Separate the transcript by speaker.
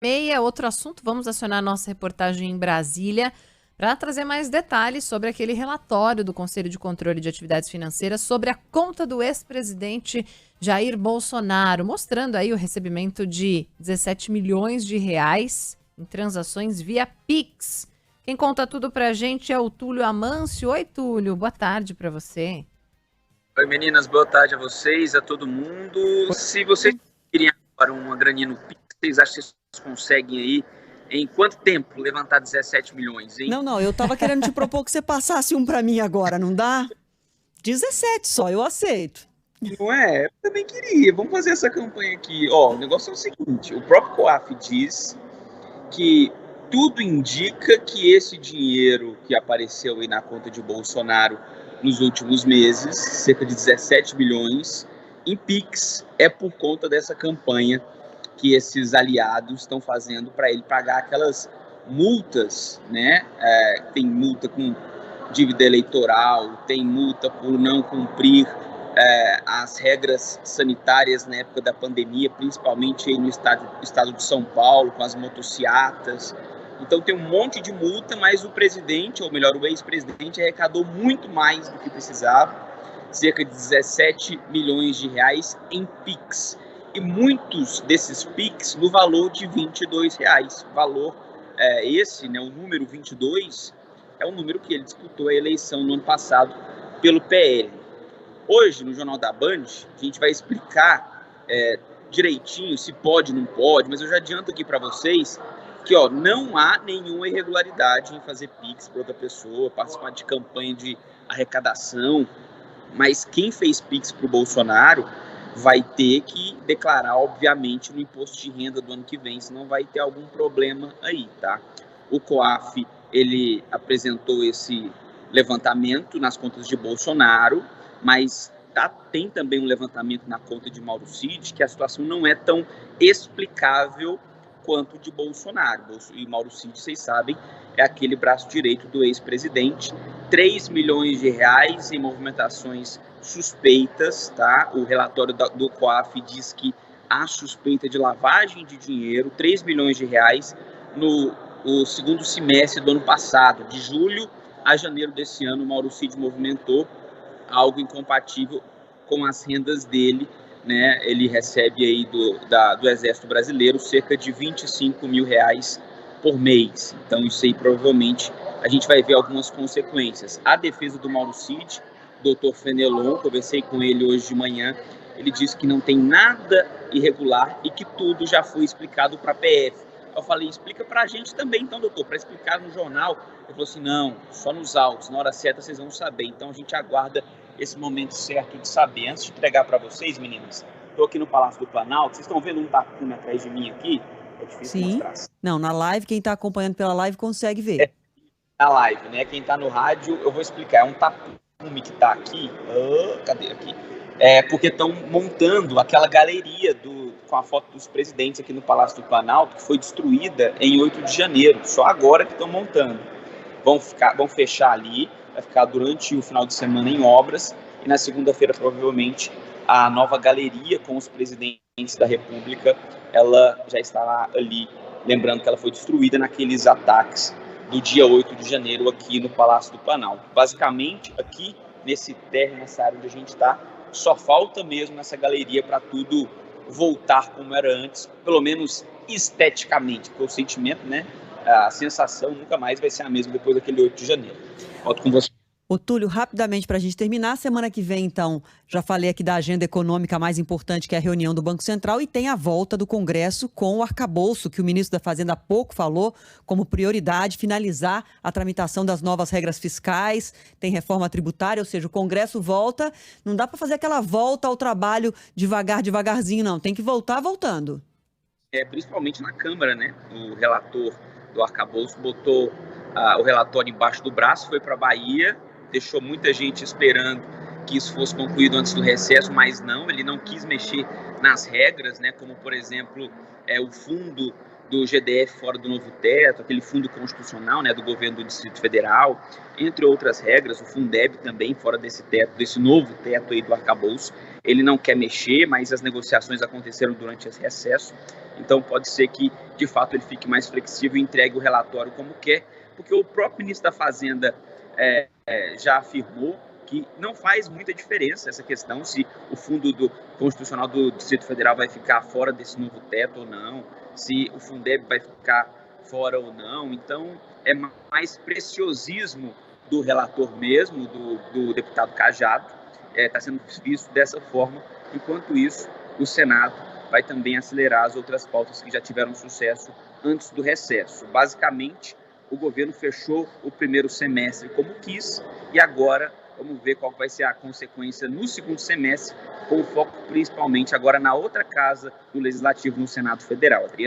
Speaker 1: meia, outro assunto, vamos acionar nossa reportagem em Brasília para trazer mais detalhes sobre aquele relatório do Conselho de Controle de Atividades Financeiras sobre a conta do ex-presidente Jair Bolsonaro, mostrando aí o recebimento de 17 milhões de reais em transações via Pix. Quem conta tudo pra gente é o Túlio Amâncio. Oi, Túlio, boa tarde para você.
Speaker 2: Oi, meninas, boa tarde a vocês, a todo mundo. Se vocês querem agora uma graninha no Pix, vocês acham que vocês conseguem aí, em quanto tempo, levantar 17 milhões, hein?
Speaker 3: Não, eu tava querendo te propor que você passasse um pra mim agora, não dá? 17 só, eu aceito.
Speaker 2: Não é? Eu também queria. Vamos fazer essa campanha aqui. Ó, o negócio é o seguinte, o próprio COAF diz que tudo indica que esse dinheiro que apareceu aí na conta de Bolsonaro nos últimos meses, cerca de 17 bilhões, em Pix, é por conta dessa campanha que esses aliados estão fazendo para ele pagar aquelas multas, né? Tem multa com dívida eleitoral, tem multa por não cumprir as regras sanitárias na época da pandemia, principalmente aí no estado de São Paulo, com as motociatas. Então tem um monte de multa, mas o presidente, ou melhor, o ex-presidente, arrecadou muito mais do que precisava, cerca de 17 milhões de reais em Pix. E muitos desses Pix no valor de R$22. Valor esse, né, o número 22, é o número que ele disputou a eleição no ano passado pelo PL. Hoje, no Jornal da Band, a gente vai explicar direitinho se pode ou não pode, mas eu já adianto aqui para vocês que não há nenhuma irregularidade em fazer Pix para outra pessoa, participar de campanha de arrecadação, mas quem fez Pix para o Bolsonaro vai ter que declarar, obviamente, no imposto de renda do ano que vem, senão vai ter algum problema aí, tá? O COAF, ele apresentou esse levantamento nas contas de Bolsonaro, mas tem também um levantamento na conta de Mauro Cid, que a situação não é tão explicável quanto de Bolsonaro. E Mauro Cid, vocês sabem, é aquele braço direito do ex-presidente. 3 milhões de reais em movimentações suspeitas, tá? O relatório do COAF diz que há suspeita de lavagem de dinheiro, 3 milhões de reais no segundo semestre do ano passado. De julho a janeiro desse ano, Mauro Cid movimentou algo incompatível com as rendas dele, né? Ele recebe aí do Exército Brasileiro cerca de 25 mil reais por mês. Então isso aí provavelmente a gente vai ver algumas consequências. A defesa do Mauro Cid, doutor Fenelon, conversei com ele hoje de manhã, ele disse que não tem nada irregular e que tudo já foi explicado para a PF. Eu falei, explica para a gente também, então, doutor, para explicar no jornal. Ele falou assim, não, só nos autos, na hora certa vocês vão saber. Então a gente aguarda esse momento certo de saber. Antes de entregar para vocês, meninas, estou aqui no Palácio do Planalto, vocês estão vendo um tapume atrás de mim aqui? É difícil mostrar.
Speaker 3: Não, na live, quem está acompanhando pela live consegue ver.
Speaker 2: Na live, né? Quem está no rádio, eu vou explicar. É um tapume que está aqui. Cadê aqui? Porque estão montando aquela galeria com a foto dos presidentes aqui no Palácio do Planalto, que foi destruída em 8 de janeiro. Só agora que estão montando. Vão fechar ali, vai ficar durante o final de semana em obras, e na segunda-feira, provavelmente, a nova galeria com os presidentes da República, ela já estará ali, lembrando que ela foi destruída naqueles ataques do dia 8 de janeiro aqui no Palácio do Planalto. Basicamente, aqui nesse térreo, nessa área onde a gente está, só falta mesmo essa galeria para tudo voltar como era antes, pelo menos esteticamente, porque o sentimento, né, a sensação nunca mais vai ser a mesma depois daquele 8 de janeiro. Volto com você.
Speaker 3: Ô, Túlio, rapidamente para a gente terminar, semana que vem, então, já falei aqui da agenda econômica mais importante, que é a reunião do Banco Central, e tem a volta do Congresso com o arcabouço, que o ministro da Fazenda há pouco falou como prioridade, finalizar a tramitação das novas regras fiscais, tem reforma tributária, ou seja, o Congresso volta, não dá para fazer aquela volta ao trabalho devagarzinho, não, tem que voltar voltando.
Speaker 2: Principalmente na Câmara, né? O relator do arcabouço botou o relatório embaixo do braço, foi para a Bahia, deixou muita gente esperando que isso fosse concluído antes do recesso, mas não, ele não quis mexer nas regras, né, como, por exemplo, o fundo do GDF fora do novo teto, aquele fundo constitucional, né, do governo do Distrito Federal, entre outras regras, o Fundeb também fora desse teto, desse novo teto aí do arcabouço. Ele não quer mexer, mas as negociações aconteceram durante esse recesso, então pode ser que, de fato, ele fique mais flexível e entregue o relatório como quer, porque o próprio ministro da Fazenda já afirmou que não faz muita diferença essa questão se o fundo constitucional do Distrito Federal vai ficar fora desse novo teto ou não, se o Fundeb vai ficar fora ou não. Então, é mais preciosismo do relator mesmo, do deputado Cajado, está sendo visto dessa forma. Enquanto isso, o Senado vai também acelerar as outras pautas que já tiveram sucesso antes do recesso. Basicamente, o governo fechou o primeiro semestre como quis e agora vamos ver qual vai ser a consequência no segundo semestre, com foco principalmente agora na outra casa do Legislativo, no Senado Federal. Adriana.